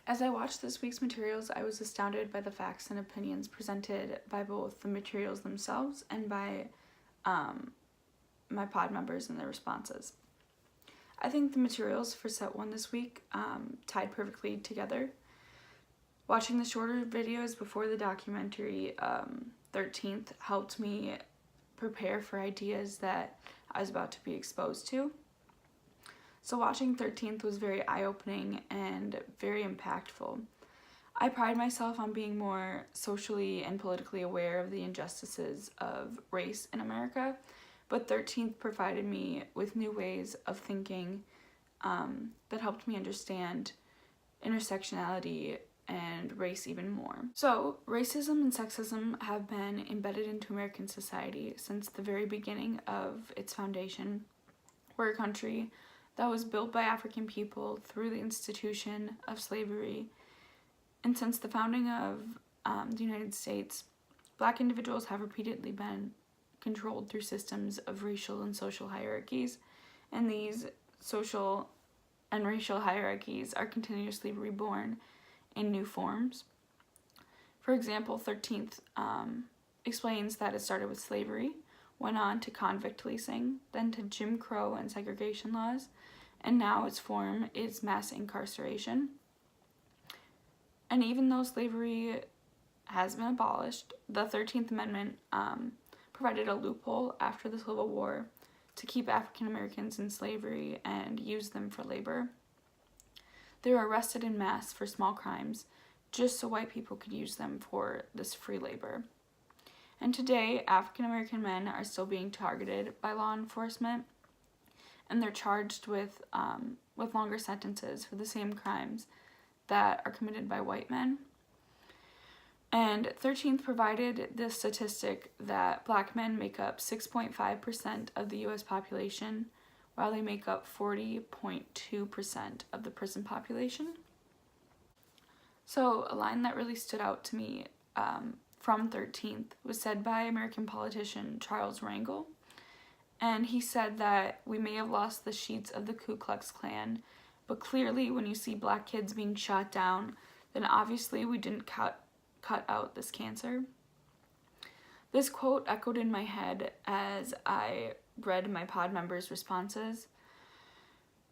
As I watched this week's materials, I was astounded by the facts and opinions presented by both the materials themselves and by my pod members and their responses. I think the materials for set 1 this week tied perfectly together. Watching the shorter videos before the documentary 13th helped me prepare for ideas that I was about to be exposed to. So watching 13th was very eye-opening and very impactful. I pride myself on being more socially and politically aware of the injustices of race in America, but 13th provided me with new ways of thinking that helped me understand intersectionality and race even more. So, racism and sexism have been embedded into American society since the very beginning of its foundation. We're a country that was built by African people through the institution of slavery. And since the founding of the United States, Black individuals have repeatedly been controlled through systems of racial and social hierarchies, and these social and racial hierarchies are continuously reborn in new forms. For example, 13th explains that it started with slavery, went on to convict leasing, then to Jim Crow and segregation laws, and now its form is mass incarceration. And even though slavery has been abolished, the 13th Amendment provided a loophole after the Civil War to keep African Americans in slavery and use them for labor. They were arrested en masse for small crimes just so white people could use them for this free labor. And today, African American men are still being targeted by law enforcement, and they're charged with longer sentences for the same crimes that are committed by white men. And 13th provided this statistic that Black men make up 6.5% of the U.S. population, while they make up 40.2% of the prison population. So a line that really stood out to me from 13th was said by American politician Charles Rangel. And he said that we may have lost the sheets of the Ku Klux Klan, but clearly when you see Black kids being shot down, then obviously we didn't cut out this cancer. This quote echoed in my head as I read my pod members' responses.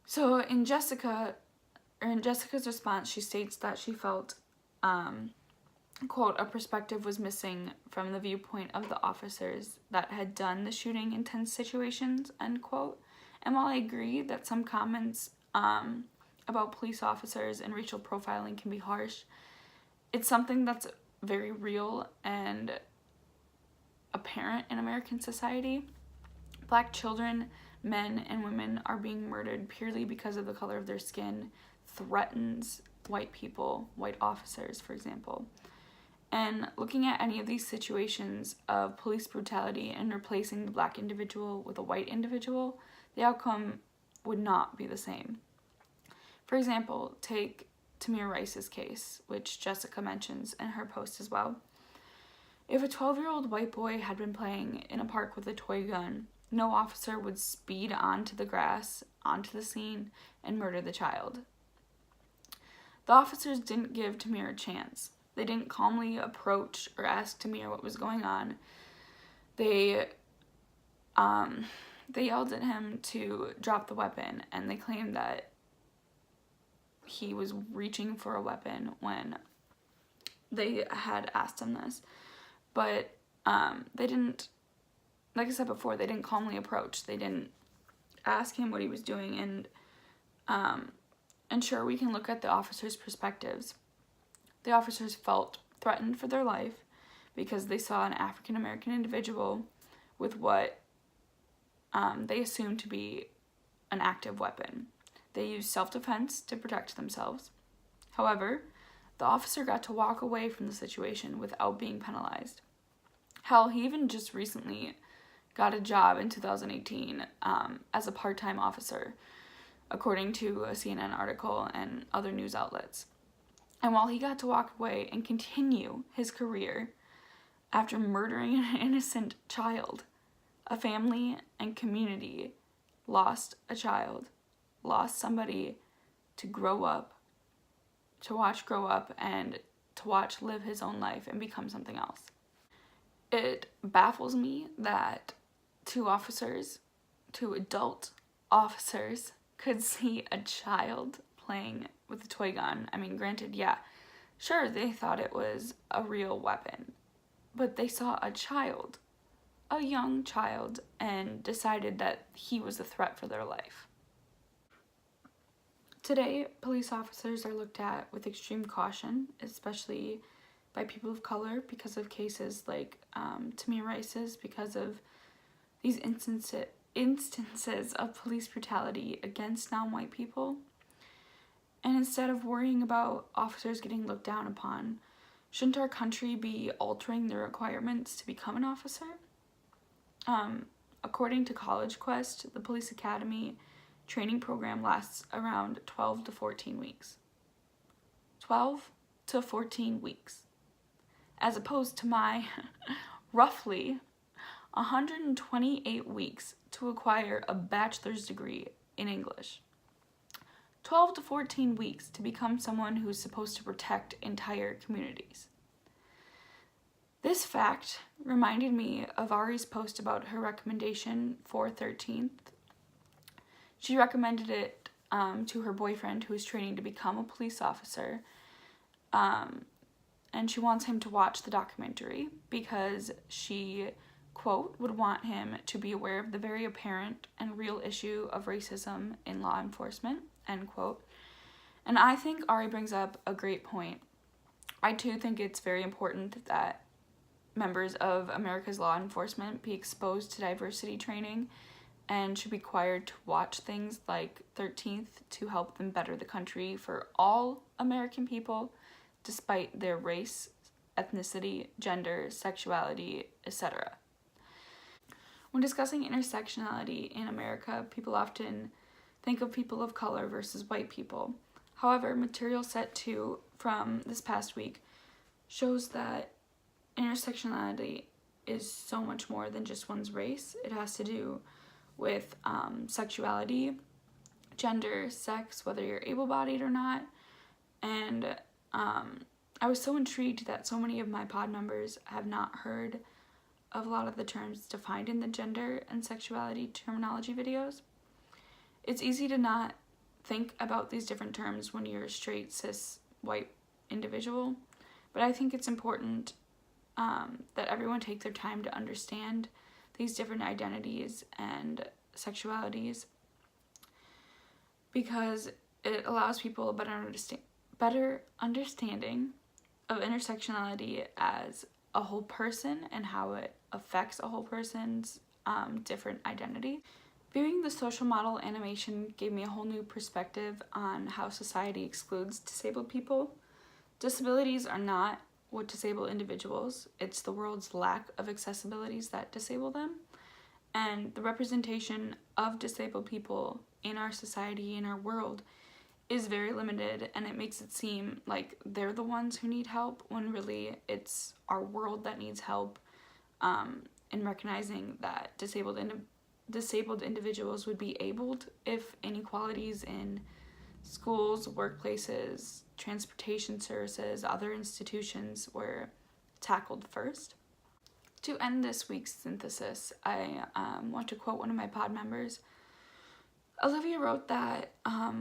So in Jessica's response, she states that she felt, quote, a perspective was missing from the viewpoint of the officers that had done the shooting in tense situations, end quote. And while I agree that some comments about police officers and racial profiling can be harsh, it's something that's very real and apparent in American society. Black children, men, and women are being murdered purely because of the color of their skin, threatens white people, white officers, for example. And looking at any of these situations of police brutality and replacing the Black individual with a white individual, the outcome would not be the same. For example, take Tamir Rice's case, which Jessica mentions in her post as well. If a 12-year-old white boy had been playing in a park with a toy gun, no officer would speed onto the grass, onto the scene, and murder the child. The officers didn't give Tamir a chance. They didn't calmly approach or ask Tamir what was going on. They yelled at him to drop the weapon, and they claimed that he was reaching for a weapon when they had asked him this. But they didn't, like I said before, they didn't calmly approach. They didn't ask him what he was doing. And sure, we can look at the officers' perspectives. The officers felt threatened for their life because they saw an African American individual with what they assumed to be an active weapon. They used self-defense to protect themselves. However, the officer got to walk away from the situation without being penalized. Hell, he even just recently got a job in 2018 as a part-time officer, according to a CNN article and other news outlets. And while he got to walk away and continue his career after murdering an innocent child, a family and community lost a child, lost somebody to grow up to watch grow up and to watch live his own life and become something else. It baffles me that two adult officers, could see a child playing with a toy gun. I mean, granted, yeah, sure, they thought it was a real weapon, but they saw a young child, and decided that he was a threat for their life. Today, police officers are looked at with extreme caution, especially by people of color, because of cases like Tamir Rice's, because of these instances of police brutality against non-white people. And instead of worrying about officers getting looked down upon, shouldn't our country be altering the requirements to become an officer? According to College Quest, the police academy training program lasts around 12 to 14 weeks. 12 to 14 weeks. As opposed to my roughly 128 weeks to acquire a bachelor's degree in English. 12 to 14 weeks to become someone who's supposed to protect entire communities. This fact reminded me of Ari's post about her recommendation for 13th. She recommended it to her boyfriend, who is training to become a police officer, and she wants him to watch the documentary because she, quote, would want him to be aware of the very apparent and real issue of racism in law enforcement, end quote. And I think Ari brings up a great point. I too think it's very important that members of America's law enforcement be exposed to diversity training and should be required to watch things like 13th to help them better the country for all American people, despite their race, ethnicity, gender, sexuality, etc. When discussing intersectionality in America, people often think of people of color versus white people. However, material set 2 from this past week shows that intersectionality is so much more than just one's race. It has to do with sexuality, gender, sex, whether you're able-bodied or not. And I was so intrigued that so many of my pod members have not heard of a lot of the terms defined in the gender and sexuality terminology videos. It's easy to not think about these different terms when you're a straight, cis, white individual, but I think it's important that everyone take their time to understand these different identities and sexualities, because it allows people a better understanding of intersectionality as a whole person and how it affects a whole person's different identity. Viewing the social model animation gave me a whole new perspective on how society excludes disabled people. Disabilities are not what disable individuals, it's the world's lack of accessibilities that disable them. And the representation of disabled people in our society, in our world, is very limited, and it makes it seem like they're the ones who need help, when really it's our world that needs help, in recognizing that disabled individuals would be abled if inequalities in schools, workplaces, transportation services, other institutions were tackled first. To end this week's synthesis, I want to quote one of my pod members. Olivia wrote that,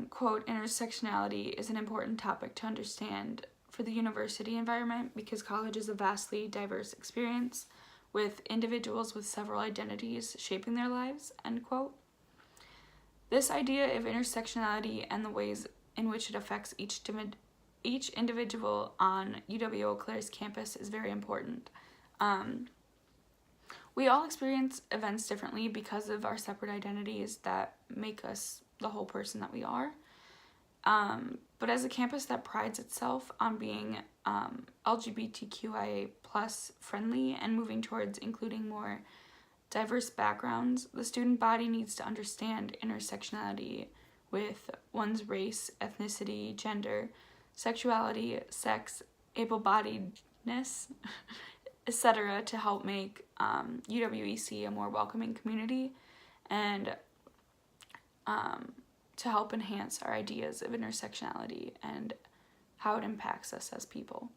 quote, intersectionality is an important topic to understand for the university environment because college is a vastly diverse experience with individuals with several identities shaping their lives, end quote. This idea of intersectionality and the ways in which it affects each individual on UW Eau Claire's campus is very important. We all experience events differently because of our separate identities that make us the whole person that we are. But as a campus that prides itself on being LGBTQIA+ friendly and moving towards including more diverse backgrounds, the student body needs to understand intersectionality with one's race, ethnicity, gender, sexuality, sex, able-bodiedness, etc. to help make UWEC a more welcoming community and to help enhance our ideas of intersectionality and how it impacts us as people.